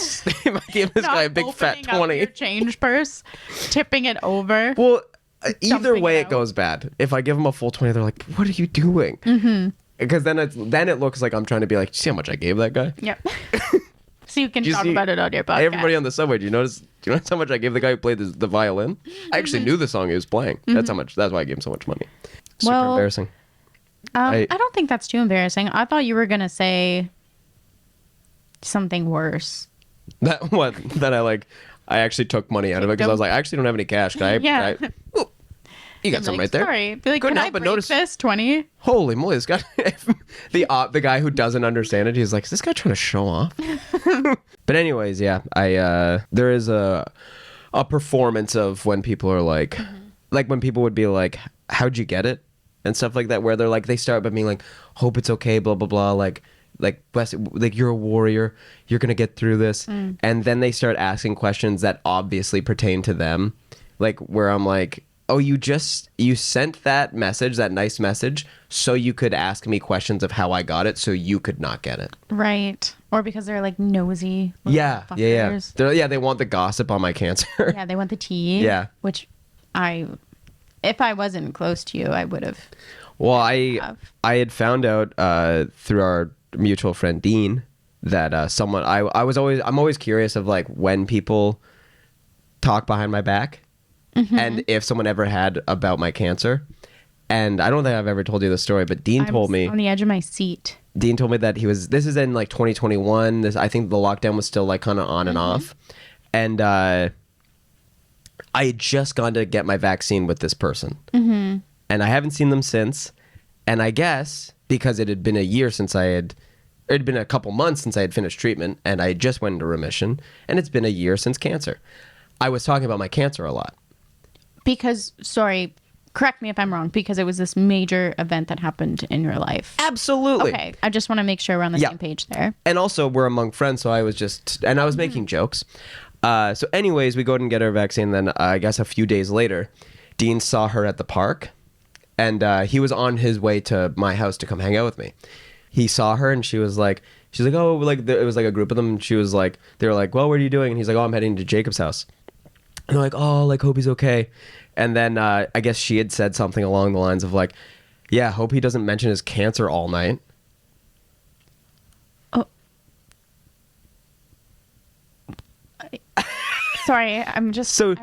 big fat Opening up 20. your change purse, tipping it over. Well, either Dumping way, it it out. goes bad. If I give him a full 20, they're like, "What are you doing?" Mm-hmm. Because then it looks like I'm trying to be like, "See how much I gave that guy?" Yep. So you can you talk see- about it on your podcast. Everybody on the subway, do you notice how much I gave the guy who played the violin? I actually knew the song he was playing. That's why I gave him so much money. Super Well, embarrassing. I don't think that's too embarrassing. I thought you were gonna say something worse. That I actually took money out of it because I was like, I actually don't have any cash. Can I? Yeah. Ooh, you got Be some like, right there. Sorry. Be like, Couldn't can I help but break notice- this 20? Holy moly, this guy. The guy who doesn't understand it, he's like, is this guy trying to show off? But anyways, yeah, there is a performance of when people are like, like when people would be like, how'd you get it? And stuff like that, where they're like, they start by being like, hope it's okay, blah, blah, blah. Like bless, like you're a warrior, you're going to get through this. And then they start asking questions that obviously pertain to them. Like where I'm like, oh, you sent that message, that nice message, so you could ask me questions of how I got it, so you could not get it. Right. Or because they're like nosy. little Yeah. fuckers. They want the gossip on my cancer. Yeah, they want the tea. Yeah. Which if I wasn't close to you, I would have. Well, I have. had found out through our mutual friend Dean that I'm always curious of like when people talk behind my back, and if someone ever had about my cancer. And I don't think I've ever told you the story, but Dean I told was me. on the edge of my seat. Dean told me that this is in like 2021. I think the lockdown was still like kind of on and off. And I had just gone to get my vaccine with this person. Mm-hmm. And I haven't seen them since. And I guess because it had been a year since it had been a couple months since I had finished treatment, and I just went into remission, and it's been a year since cancer. I was talking about my cancer a lot. Because, sorry, correct me if I'm wrong, because it was this major event that happened in your life. Absolutely. Okay, I just want to make sure we're on the Yeah. same page there. And also, we're among friends, so I was making jokes. So anyways, we go and get our vaccine. Then I guess a few days later, Dean saw her at the park, and he was on his way to my house to come hang out with me. He saw her, and she's like, oh, like it was like a group of them. And she was like, they were like, well, what are you doing? And he's like, oh, I'm heading to Jacob's house. And they're like, oh, like hope he's okay. And then I guess she had said something along the lines of like, yeah, hope he doesn't mention his cancer all night. Oh. Sorry, I'm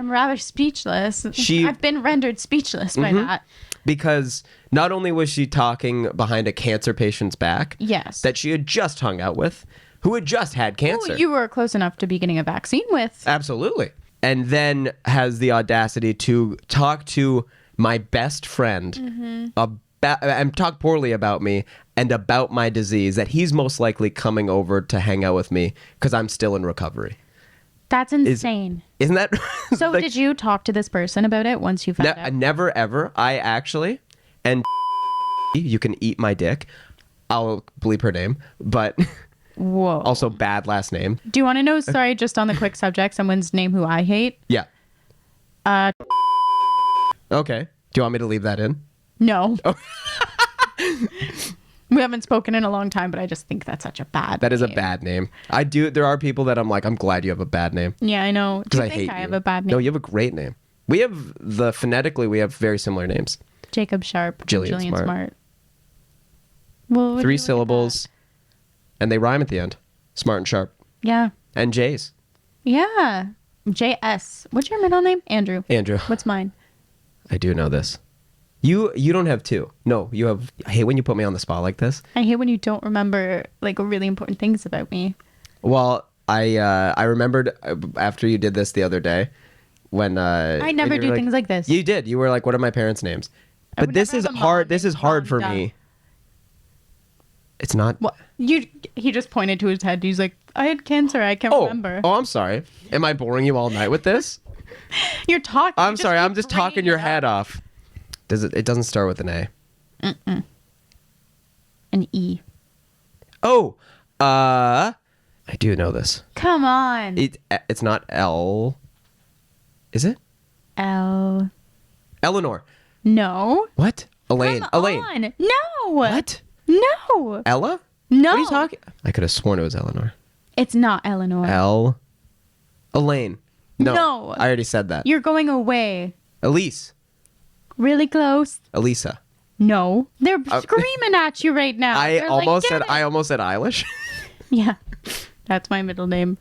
rather speechless. I've been rendered speechless by that. Because not only was she talking behind a cancer patient's back, Yes. that she had just hung out with, who had just had cancer. Who you were close enough to be getting a vaccine with. Absolutely. And then has the audacity to talk to my best friend about, and talk poorly about me and about my disease, that he's most likely coming over to hang out with me because I'm still in recovery. That's insane. Isn't that? So like, did you talk to this person about it once you found out? Never, ever. I actually, and you can eat my dick. I'll bleep her name, but Whoa. also bad last name. Do you want to know, sorry, just on the quick subject, someone's name who I hate? Yeah. Okay. Do you want me to leave that in? No. We haven't spoken in a long time, but I just think that's such a bad That is a name. bad name. There are people that I'm like, I'm glad you have a bad name. Yeah, I know. Do Because you I think hate I you. have a bad name? No, you have a great name. Phonetically, we have very similar names. Jacob Sharpe. Jillian Smart. Well, would 3 you look at syllables, and they rhyme at the end. Smart and sharp. that? Yeah. And J's. Yeah. JS. What's your middle name? Andrew. Andrew. What's mine? I do know this. You don't have 2. No, you have. I hate when you put me on the spot like this. I hate when you don't remember like really important things about me. Well, I remembered after you did this the other day when I never when you do were things like this. You did. You were like, "What are my parents' names?" I But would this never is have a hard. mom This is named hard for Rhonda. me. It's not. What? He just pointed to his head. He's like, I had cancer. I can't remember. Oh, I'm sorry. Am I boring you all night with this? You're talking. I'm you sorry. keep I'm just bringing talking your it head up. off. It doesn't start with an A. An E. Oh, I do know this. Come on. It's not L. Is it? L. Eleanor. No. What? Elaine. Come Elaine. on. No. What? No. Ella? No. What are you talking? I could have sworn it was Eleanor. It's not Eleanor. Elaine. No. No. I already said that. You're going away. Elise. Really close. Elisa. No. They're screaming at you right now. I They're like, almost "Get said it." I almost said Eilish. Yeah. That's my middle name.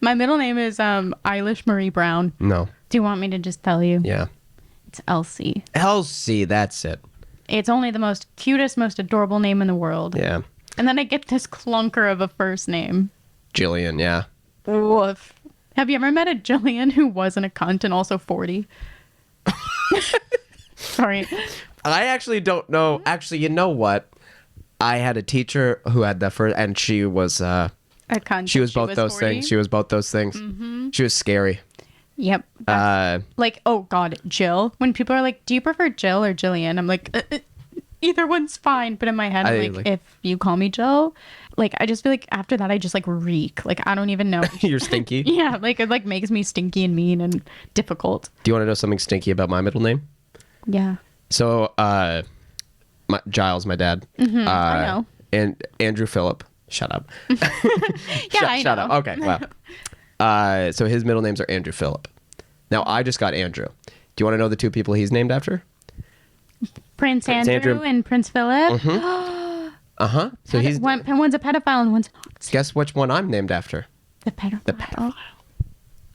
My middle name is Eilish Marie Brown. No. Do you want me to just tell you? Yeah. It's Elsie. Elsie, that's it. It's only the most cutest, most adorable name in the world. Yeah. And then I get this clunker of a first name. Jillian, yeah. Woof. Have you ever met a Jillian who wasn't a cunt and also 40? Sorry. I actually don't know. Actually, you know what? I had a teacher who had that first, and she was A cunt. she was and both those 40? things. She was both those things. She was scary. Yep. Like, oh God, Jill. When people are like, do you prefer Jill or Jillian? I'm like, either one's fine. But in my head, I'm like, if you call me Jill, like, I just feel like after that, I just like reek. Like, I don't even know. You're stinky. Yeah. Like, it like makes me stinky and mean and difficult. Do you want to know something stinky about my middle name? Yeah. So, Giles, my dad. I know. And Andrew Phillip. Shut up. Yeah, I Shut know. up. Okay, wow. So his middle names are Andrew Phillip. Now, I just got Andrew. Do you want to know the 2 people he's named after? Prince Andrew and Prince Philip. Uh-huh. So he's... One's a pedophile and one's not. Guess which one I'm named after? The pedophile.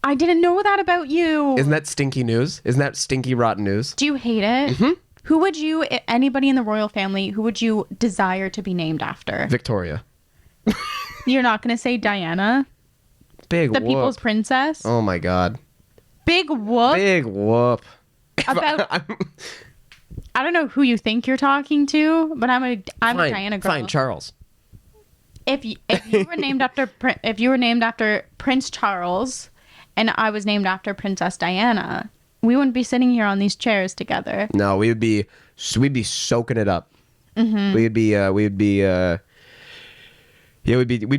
I didn't know that about you. Isn't that stinky news? Isn't that stinky, rotten news? Do you hate it? Who would you, anybody in the royal family, who would you desire to be named after? Victoria. You're not going to say Diana, Big the whoop. people's princess? Oh, my God. Big whoop. Big whoop. About I don't know who you think you're talking to, but I'm a Fine, Diana girl. fine, Charles. If you were named after Prince Charles, and I was named after Princess Diana, we wouldn't be sitting here on these chairs together. No, we'd be soaking it up. Mm-hmm. We'd be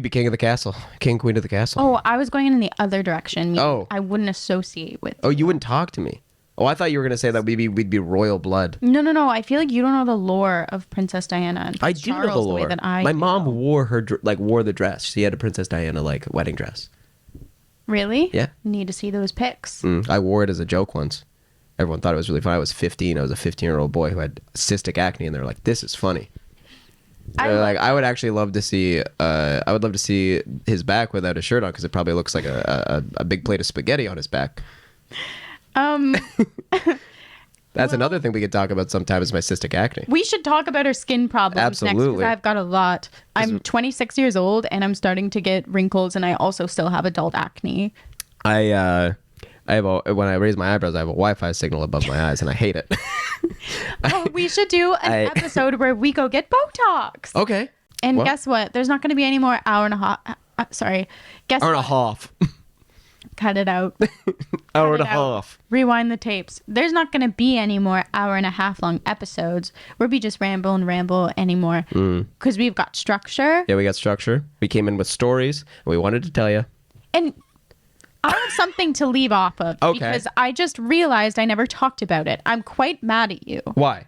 king of the castle, queen of the castle. Oh, I was going in the other direction. Oh. I wouldn't associate with. Oh, you wouldn't talk to me. Oh, I thought you were gonna say that we'd be royal blood. No. I feel like you don't know the lore of Princess Diana and I Prince do know Charles the way lore. that I My do. mom wore the dress. She had a Princess Diana wedding dress. Really? Yeah. Need to see those pics. I wore it as a joke once. Everyone thought it was really fun. I was 15. I was a 15-year-old boy who had cystic acne, and they're like, "This is funny." I would actually love to see. I would love to see his back without a shirt on because it probably looks like a big plate of spaghetti on his back. That's another thing we could talk about sometime is my cystic acne. We should talk about our skin problems next Absolutely. because I've got a lot. I'm 26 years old and I'm starting to get wrinkles and I also still have adult acne. I have when I raise my eyebrows, I have a Wi-Fi signal above my eyes, and I hate it. Oh, we should do an episode where we go get Botox. Okay. And Well- guess what? There's not going to be any more hour and a half. Sorry. Guess Hour and a what? half. Cut it out. Hour and a Cut it out. half. Rewind the tapes. There's not going to be any more hour and a half long episodes where we just ramble anymore. Because we've got structure. Yeah, we got structure. We came in with stories, and we wanted to tell you. And I have something to leave off of. Okay. Because I just realized I never talked about it. I'm quite mad at you. Why?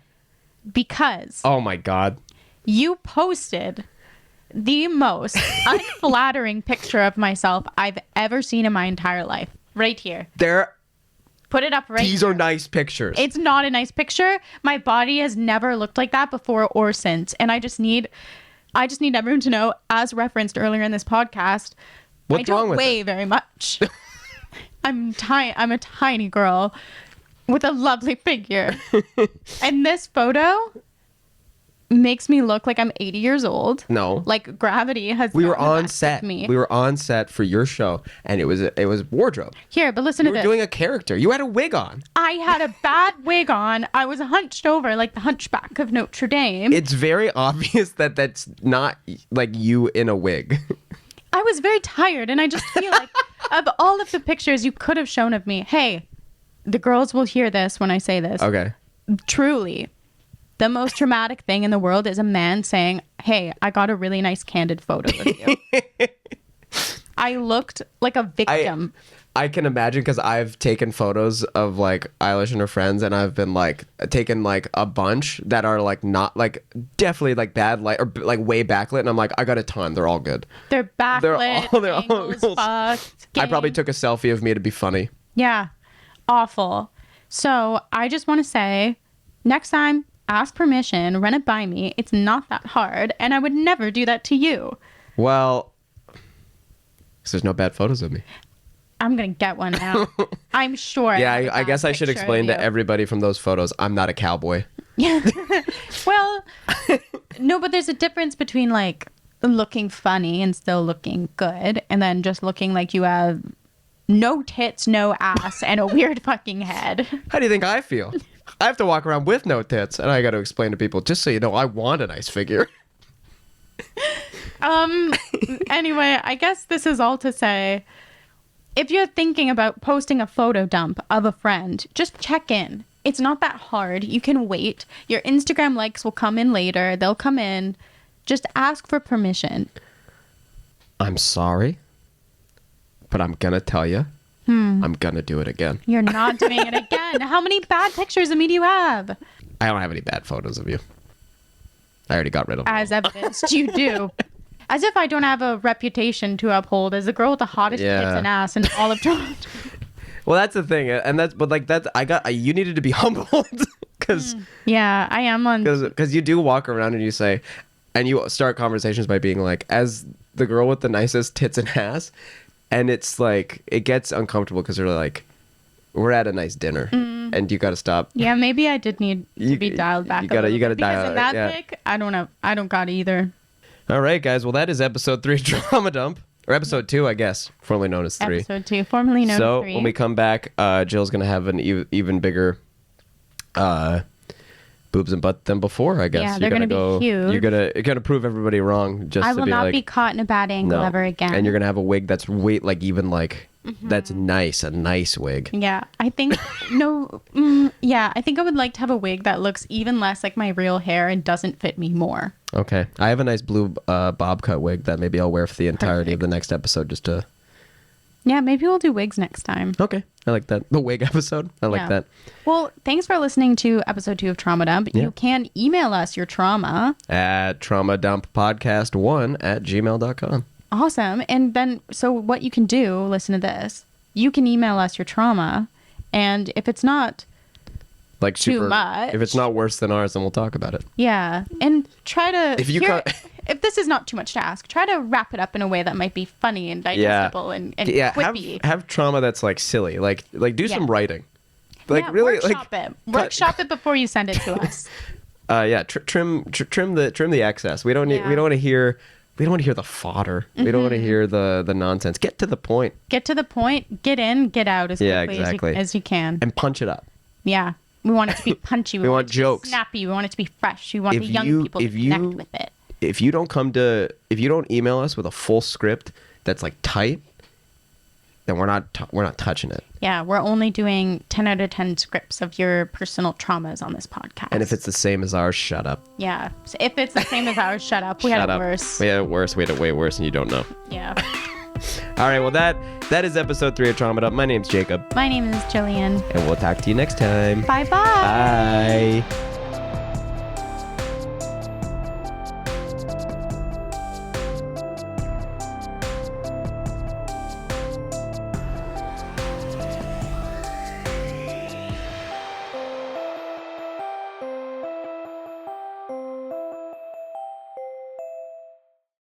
Because Oh my God. you posted the most unflattering picture of myself I've ever seen in my entire life. Right here. Put it up right These here. are nice pictures. It's not a nice picture. My body has never looked like that before or since. And I just need everyone to know, as referenced earlier in this podcast, What's I don't wrong with weigh very much. I'm a tiny girl with a lovely figure. And this photo makes me look like I'm 80 years old. No. Like gravity has We were gotten the on best set. of me. We were on set for your show, and it was wardrobe. Here, but listen You to were this. doing a character. You had a wig on. I had a bad wig on. I was hunched over like the Hunchback of Notre Dame. It's very obvious that that's not like you in a wig. I was very tired, and I just feel like of all of the pictures you could have shown of me, hey, the girls will hear this when I say this. Okay. Truly, the most traumatic thing in the world is a man saying, hey, I got a really nice candid photo of you. I looked like a victim. I can imagine because I've taken photos of like Eilish and her friends, and I've been like taken like a bunch that are like not like definitely like bad light or like way backlit, and I'm like, I got a ton. They're all good. They're backlit. They're all angles fucked. I probably game. took a selfie of me to be funny. Yeah. Awful. So I just want to say, next time, ask permission, run it by me. It's not that hard, and I would never do that to you. Well, 'cause there's no bad photos of me. I'm gonna get one now. I'm sure. Yeah, have a I guess bad I should picture explain of to you. everybody from those photos, I'm not a cowboy. Well, no, but there's a difference between like looking funny and still looking good, and then just looking like you have no tits, no ass, and a weird fucking head. How do you think I feel? I have to walk around with no tits, and I got to explain to people, just so you know, I want a nice figure. Anyway, I guess this is all to say, if you're thinking about posting a photo dump of a friend, just check in. It's not that hard. You can wait. Your Instagram likes will come in later. They'll come in. Just ask for permission. I'm sorry, but I'm going to tell you, I'm going to do it again. You're not doing it again. How many bad pictures of me do you have? I don't have any bad photos of you. I already got rid of them. As evidenced, you do. As if I don't have a reputation to uphold as the girl with the hottest Yeah. tits and ass in all of Toronto. Well, that's the thing, and you needed to be humbled, because Yeah, I am on. you do walk around and you say, and you start conversations by being like, as the girl with the nicest tits and ass, and it's like it gets uncomfortable because they're like, we're at a nice dinner, and you got to stop. Yeah, maybe I did need to You- be dialed back. you gotta- a little you gotta bit, because dial in it, that yeah. pic, I don't got either. All right, guys. Well, that is episode 3 Drama Dump. Or episode 2, I guess, formerly known as 3. Episode 2, formerly known So as 3. when we come back, Jill's gonna have an even bigger boobs and butt than before. I guess. Yeah, they're gonna be huge. You're gonna prove everybody wrong. Just I to will be not like, be caught in a bad angle no. ever again. And you're gonna have a wig that's that's nice, a nice wig. Yeah, I think I think I would like to have a wig that looks even less like my real hair and doesn't fit me more. Okay, I have a nice blue bob cut wig that maybe I'll wear for the entirety of the next episode, just to. Yeah, maybe we'll do wigs next time. Okay, I like that. The wig episode, I like that. Well, thanks for listening to episode 2 of Trauma Dump. Yeah. You can email us your trauma At traumadumppodcast1@gmail.com. Awesome. And then, so what you can do, listen to this. You can email us your trauma, and if it's not Like too much, if it's not worse than ours, then we'll talk about it. yeah, and try to If if this is not too much to ask, try to wrap it up in a way that might be funny and digestible and quippy. have trauma that's like silly, like do some writing, like Yeah, really workshop like it. Workshop it before you send it to us. trim the excess. We don't need Yeah. we don't want to hear the fodder. We don't want to hear the nonsense. Get to the point Get to the point. Get in. Get out as Yeah, quickly exactly. as you can. and punch it up. Yeah. We want it to be punchy. We want it to be jokes. snappy. We want it to be fresh. We want If the young you- people to if you- connect with it. If you don't email us with a full script that's like tight, then we're not touching it. Yeah, we're only doing 10 out of 10 scripts of your personal traumas on this podcast. And if it's the same as ours, shut up. Yeah. So if it's the same as ours, shut up. We had Shut it up. worse. We had it worse. We had it way worse, and you don't know. Yeah. All right. Well, that is episode 3 of Trauma Up. My name's Jacob, My name is Jillian. and we'll talk to you next time. Bye-bye. Bye.